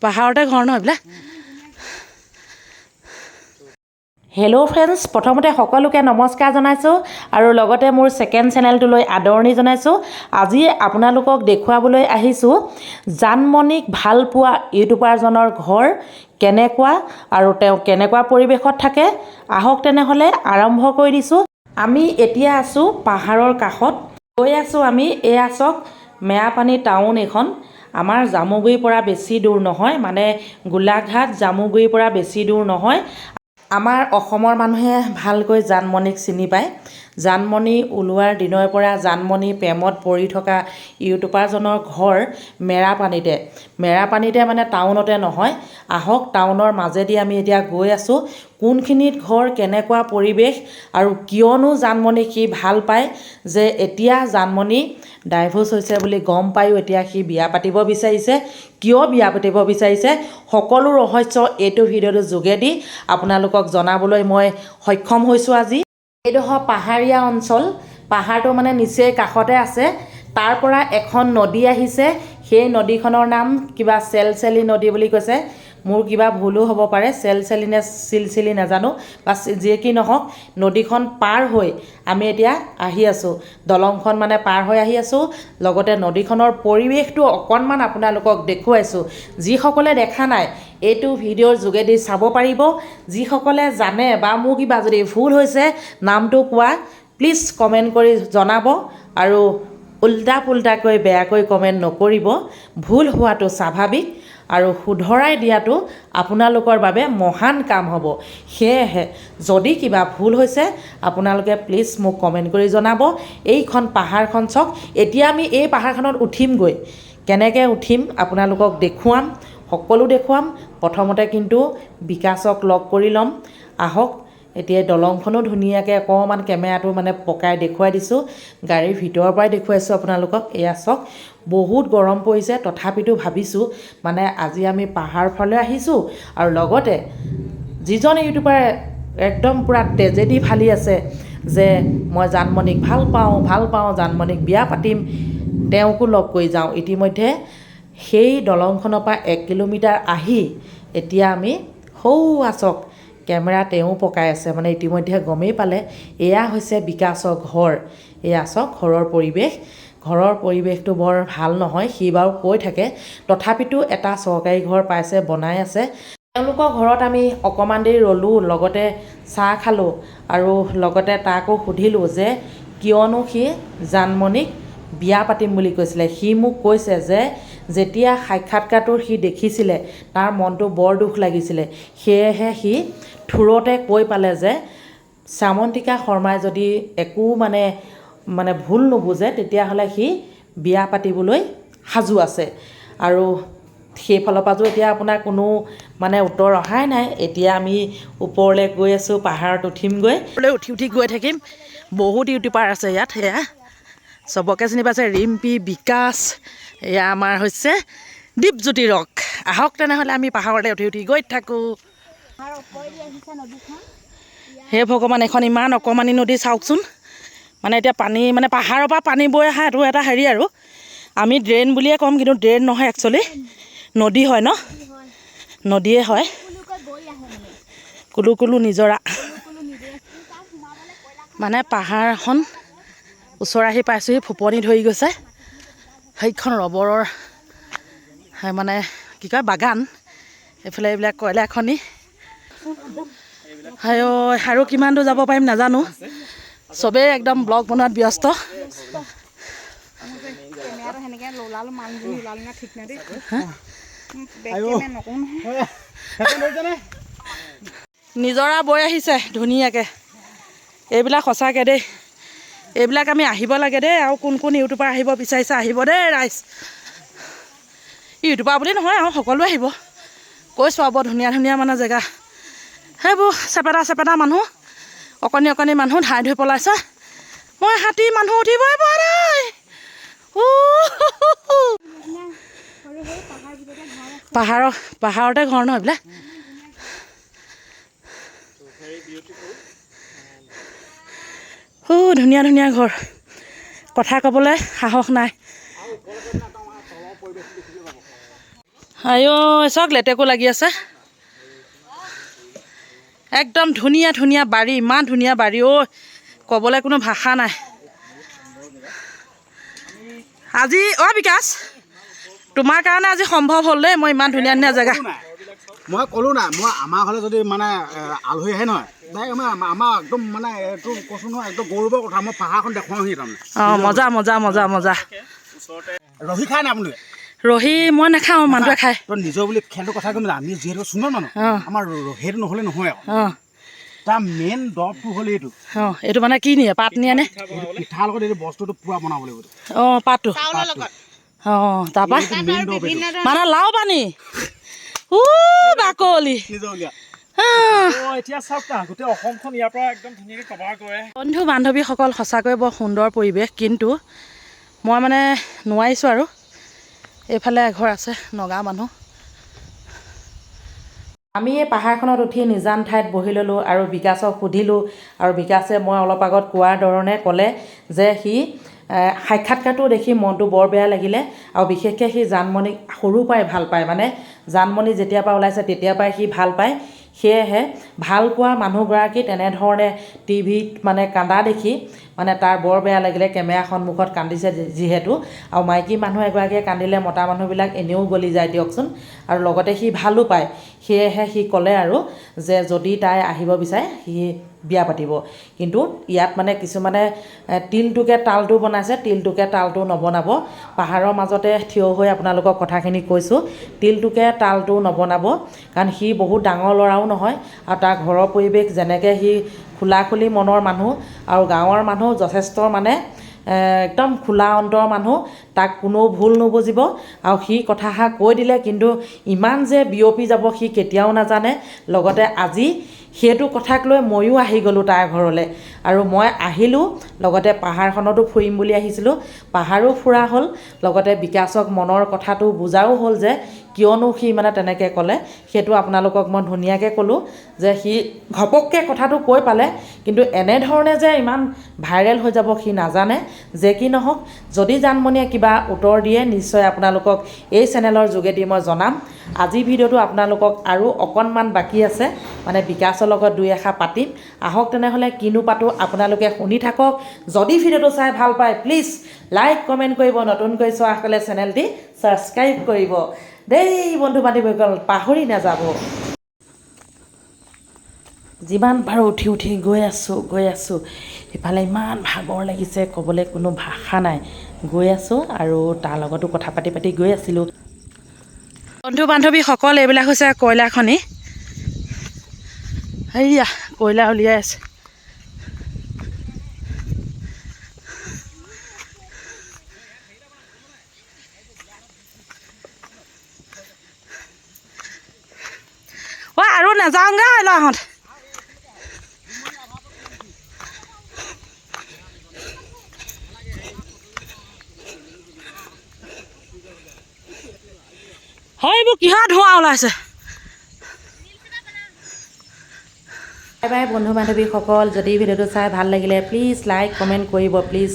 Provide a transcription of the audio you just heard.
পাহাৰতে ঘৰ নহয় এইবিলাক। হেল্ল' ফ্ৰেণ্ডছ, প্ৰথমতে সকলোকে নমস্কাৰ জনাইছোঁ আৰু লগতে মোৰ ছেকেণ্ড চেনেলটোলৈ আদৰণি জনাইছোঁ। আজি আপোনালোকক দেখুৱাবলৈ আহিছোঁ জানমণিক ভাল পোৱা ইউটিউবাৰজনৰ ঘৰ কেনেকুৱা আৰু তেওঁ কেনেকুৱা পৰিৱেশত থাকে। আহক তেনেহ'লে আৰম্ভ কৰি দিছোঁ। আমি এতিয়া আছোঁ পাহাৰৰ কাষত, গৈ আছোঁ আমি। এয়া চাওক মেৰাপানী টাউন এইখন। আমাৰ জামুগুৰিৰ পৰা বেছি দূৰ নহয়, মানে গোলাঘাট জামুগুৰিৰ পৰা বেছি দূৰ নহয়। আমাৰ অসমৰ মানুহে ভালকৈ জানমণিক চিনি পায়। জানমণি ওলোৱাৰ দিনৰ পৰা জানমণি প্ৰেমত পৰি থকা ইউটিউবাৰজনৰ ঘৰ মেৰাপানীতে মানে টাউনতে নহয়। আহক টাউনৰ মাজেদি আমি এতিয়া গৈ আছোঁ। কোনখিনিত ঘৰ, কেনেকুৱা পৰিৱেশ আৰু কিয়নো জানমণি সি ভাল পায় যে এতিয়া জানমণি ডাইভোৰ্চ হৈছে বুলি গম পায়ো এতিয়া সি বিয়া পাতিব বিচাৰিছে। কিয় বিয়া পাতিব বিচাৰিছে সকলো ৰহস্য এইটো ভিডিঅ'টোৰ যোগেদি আপোনালোকক জনাবলৈ মই সক্ষম হৈছোঁ আজি। এইডোখৰ পাহাৰীয়া অঞ্চল, পাহাৰটো মানে নিচেই কাষতে আছে। তাৰ পৰা এখন নদী আহিছে, সেই নদীখনৰ নাম কিবা চেলচেলি নদী বুলি কৈছে। মোৰ কিবা ভুলো হ'ব পাৰে, চেলচেলি নে চিলচিলি নাজানো, বা যিয়ে কি নহওক নদীখন পাৰ হৈ আমি এতিয়া আহি আছোঁ। দলংখন মানে পাৰ হৈ আহি আছোঁ। লগতে নদীখনৰ পৰিৱেশটো অকণমান আপোনালোকক দেখুৱাইছোঁ। যিসকলে দেখা নাই এইটো ভিডিঅ'ৰ যোগেদি চাব পাৰিব। যিসকলে জানে বা মোৰ কিবা যদি ভুল হৈছে নামটো কোৱা প্লিজ কমেণ্ট কৰি জনাব, আৰু উল্টা পুল্টাকৈ বেয়াকৈ কমেণ্ট নকৰিব। ভুল হোৱাটো স্বাভাৱিক আৰু শুধৰাই দিয়াটো আপোনালোকৰ বাবে মহান কাম হ'ব। সেয়েহে যদি কিবা ভুল হৈছে আপোনালোকে প্লিজ মোক কমেণ্ট কৰি জনাব। এইখন পাহাৰখন চাওক। এতিয়া আমি এই পাহাৰখনত উঠিমগৈ। কেনেকৈ উঠিম আপোনালোকক দেখুৱাম, সকলো দেখুৱাম। প্ৰথমতে কিন্তু বিকাশক লগ কৰি ল'ম। আহক এতিয়া দলংখনো ধুনীয়াকৈ অকণমান কেমেৰাটো মানে পকাই দেখুৱাই দিছোঁ। গাড়ীৰ ভিতৰৰ পৰাই দেখুৱাইছোঁ আপোনালোকক। এয়া চাওক বহুত গৰম পৰিছে, তথাপিতো ভাবিছোঁ মানে আজি আমি পাহাৰ ফালে আহিছোঁ আৰু লগতে যিজন ইউটিউবাৰে একদম পূৰা তেজেদি ফালি আছে যে মই জানমণিক ভাল পাওঁ, জানমণিক বিয়া পাতিম, তেওঁকো লগ কৰি যাওঁ। ইতিমধ্যে সেই দলংখনৰ পৰা 1 কিলোমিটাৰ আহি এতিয়া আমি আচক কেমেৰা তেওঁ পকাই আছে, মানে ইতিমধ্যে গমেই পালে এয়া হৈছে বিকাশৰ ঘৰ। এয়া চাওক ঘৰৰ পৰিৱেশটো বৰ ভাল নহয়, সি বাৰু কৈ থাকে। তথাপিতো এটা চৰকাৰী ঘৰ পাইছে, বনাই আছে। তেওঁলোকৰ ঘৰত আমি অকণমান দেৰি ৰ'লোঁ, লগতে চাহ খালোঁ আৰু লগতে তাকো সুধিলোঁ যে কিয়নো সি জানমণিক বিয়া পাতিম বুলি কৈছিলে। সি মোক কৈছে যে যেতিয়া সাক্ষাৎকাৰটো সি দেখিছিলে তাৰ মনটো বৰ দুখ লাগিছিলে। সেয়েহে সি থোৰতে কৈ পালে যে শ্যামন্তিকা শৰ্মাই যদি একো মানে ভুল নুবুজে তেতিয়াহ'লে সি বিয়া পাতিবলৈ সাজু আছে। আৰু সেইফালৰ পৰাতো এতিয়া আপোনাৰ কোনো মানে উত্তৰ অহাই নাই। এতিয়া আমি ওপৰলৈ গৈ আছোঁ, পাহাৰত উঠিমগৈ। উঠি গৈ থাকিম। বহুত ইউটিউবাৰ আছে ইয়াত। সেয়া চবকে চিনি পাইছে, ৰিম্পী, বিকাশ, এয়া আমাৰ হৈছে দীপজ্যোতি ৰক। আহক তেনেহ'লে আমি পাহাৰতে উঠি গৈ থাকোঁ। হে ভগৱান, এখন ইমান অকণমানি নদী চাওকচোন। মানে এতিয়া পানী মানে পাহাৰৰ পৰা পানী বৈ অহা এইটো এটা হেৰি আৰু আমি ড্ৰেইন বুলিয়ে ক'ম, কিন্তু ড্ৰেইন নহয়, একচুৱেলি নদী হয় ন, নদীয়ে হয়। কুলু নিজৰা। মানে পাহাৰখন ওচৰ আহি পাইছোঁহি, ফুপনি ধৰি গৈছে। সেইখন ৰবৰৰ মানে কি কয় বাগান, এইফালে এইবিলাক কয়লা খনি। আৰু কিমান দূৰ যাব পাৰিম নাজানো। চবেই একদম ব্লগ বনোৱাত ব্যস্ত। নিজৰা বৈ আহিছে ধুনীয়াকৈ। এইবিলাক সঁচাকৈ দেই, এইবিলাক আমি আহিব লাগে দেই। আৰু কোন ইউটিউবাৰ আহিব বিচাৰিছে আহিব দেই ৰাইজ। ইউটিউবাৰ বুলি নহয় আৰু সকলোৱে আহিব। কৈছোঁ আৰু বৰ ধুনীয়া মানে জেগা। সেইবোৰ চেপেটা মানুহ, অকণি মানুহ ধাই ধুই পলাইছে। মই হাতী মানুহ উঠিবই পৰা নাই। পাহাৰতে ঘৰ নহয় এইবিলাক। ধুনীয়া ঘৰ, কথা ক'বলৈ সাহস নাই। আইঅ চাওক লেটেকু লাগি আছে একদম ধুনীয়া ধুনীয়া বাৰী ইমান ধুনীয়া বাৰী অ' ক'বলৈ কোনো ভাষা নাই আজি অ' বিকাশ তোমাৰ কাৰণে আজি সম্ভৱ হ'ল দেই মই ইমান ধুনীয়া ধুনীয়া জেগা মই ক'লোঁ নাই মই আমাৰ ঘৰলৈ যদি মানে আলহী আহে নহয় আমাৰ একদম মানে এইটো কৈছোঁ নহয় একদম গৌৰৱৰ কথা মই পাহাৰখন দেখুৱাওঁহি তাৰমানে অঁ মজা মজা মজা মজা ৰহি খায় নাই আপুনি ৰহি মই নাখাওঁ মানুহটোৱে খায় তই নিজৰ বুলি খেলটোৰ কথা ক'ম আমি যিহেতু চুনৰ মানুহ আমাৰ সেইটো নহ'লে নহয় আকৌ অঁ তাৰ মেইন দৰৱটো হ'ল এইটো অঁ এইটো মানে কি নিয়ে পাত নিয়ে নে পিঠাৰ লগত এইটো বস্তুটো পূৰা বনাব লাগিব অঁ পাতটো অঁ তাৰপৰা মেইন দৰৱ মানে লাও পানী বাকলি এতিয়া চাওক না গোটেই অসমখন ইয়াৰ পৰা একদম ধুনীয়াকৈ কভাৰ কৰে বন্ধু বান্ধৱীসকল সঁচাকৈ বৰ সুন্দৰ পৰিৱেশ কিন্তু মই মানে নোৱাৰিছোঁ আৰু এইফালে এঘৰ আছে নগা মানুহ আমি এই পাহাৰখনত উঠি নিজান ঠাইত বহি ল'লোঁ আৰু বিকাশক সুধিলোঁ আৰু বিকাশে মই অলপ আগত কোৱাৰ ধৰণে ক'লে যে সি সাক্ষাৎকাৰটো দেখি মনটো বৰ বেয়া লাগিলে আৰু বিশেষকৈ সি জানমণিক সৰুৰ পৰাই ভাল পায় মানে জানমণি যেতিয়াৰ পৰা ওলাইছে তেতিয়াৰ পৰাই সি ভাল পায় সেয়েহে ভাল পোৱা মানুহগৰাকী তেনেধৰণে টিভিত মানে কান্দা দেখি মানে তাৰ বৰ বেয়া লাগিলে কেমেৰা সন্মুখত কান্দিছে যিহেতু আৰু মাইকী মানুহ এগৰাকীয়ে কান্দিলে মতা মানুহবিলাক এনেও গলি যায় দিয়কচোন আৰু লগতে সি ভালো পায় সেয়েহে সি ক'লে আৰু যে যদি তাই আহিব বিচাৰে সি বিয়া পাতিব কিন্তু ইয়াত মানে কিছুমানে তিলটোকে তালটো বনাইছে তিলটোকে তালটো নবনাব পাহাৰৰ মাজতে থিয় হৈ আপোনালোকক কথাখিনি কৈছোঁ তিলটোকে তালটো নবনাব কাৰণ সি বহুত ডাঙৰ ল'ৰাও নহয় আৰু তাৰ ঘৰৰ পৰিৱেশ যেনেকৈ সি খোলা খুলি মনৰ মানুহ আৰু গাঁৱৰ মানুহ যথেষ্ট মানে একদম খোলা অন্তৰ মানুহ তাক কোনো ভুল নুবুজিব আৰু সি কথাষাৰ কৈ দিলে কিন্তু ইমান যে বিয়পি যাব সি কেতিয়াও নাজানে লগতে আজি সেইটো কথাক লৈ ময়ো আহি গ'লোঁ তাৰ ঘৰলৈ আৰু মই আহিলোঁ লগতে পাহাৰখনতো ফুৰিম বুলি আহিছিলোঁ পাহাৰো ফুৰা হ'ল লগতে বিকাশক মনৰ কথাটো বুজাও হ'ল যে কিয়নো সি মানে তেনেকৈ ক'লে সেইটো আপোনালোকক মই ধুনীয়াকৈ ক'লোঁ যে সি ঘপককৈ কথাটো কৈ পালে কিন্তু এনেধৰণে যে ইমান ভাইৰেল হৈ যাব সি নাজানে যে কি নহওক যদি জানমণিয়ে কিবা উত্তৰ দিয়ে নিশ্চয় আপোনালোকক এই চেনেলৰ যোগেদি মই জনাম আজি ভিডিঅ'টো আপোনালোকক আৰু অকণমান বাকী আছে মানে বিকাশৰ লগত দুই এষাৰ পাতিম আহক তেনেহ'লে কিনো পাতোঁ আপোনালোকে শুনি থাকক যদি ভিডিঅ'টো চাই ভাল পায় প্লিজ লাইক কমেণ্ট কৰিব নতুনকৈ চোৱাসকলে চেনেলটি ছাবস্ক্ৰাইব কৰিব দেই বন্ধু বান্ধৱীসকল পাহৰি নাযাব যিমান পাৰোঁ উঠি উঠি গৈ আছোঁ ইফালে ইমান ভাগৰ লাগিছে ক'বলৈ কোনো ভাষা নাই গৈ আছোঁ আৰু তাৰ লগতো কথা পাতি গৈ আছিলোঁ বন্ধু বান্ধৱীসকল এইবিলাক হৈছে কয়লা খনি এইয়া কয়লা উলিয়াই আছে আৰু নাযাওঁগৈ ল'ৰাহঁত হয় এইবোৰ কিহৰ ধোঁৱা ওলাইছে বাই বাই বন্ধু বান্ধৱীসকল যদি ভিডিঅ'টো চাই ভাল লাগিলে প্লিজ লাইক কমেণ্ট কৰিব প্লিজ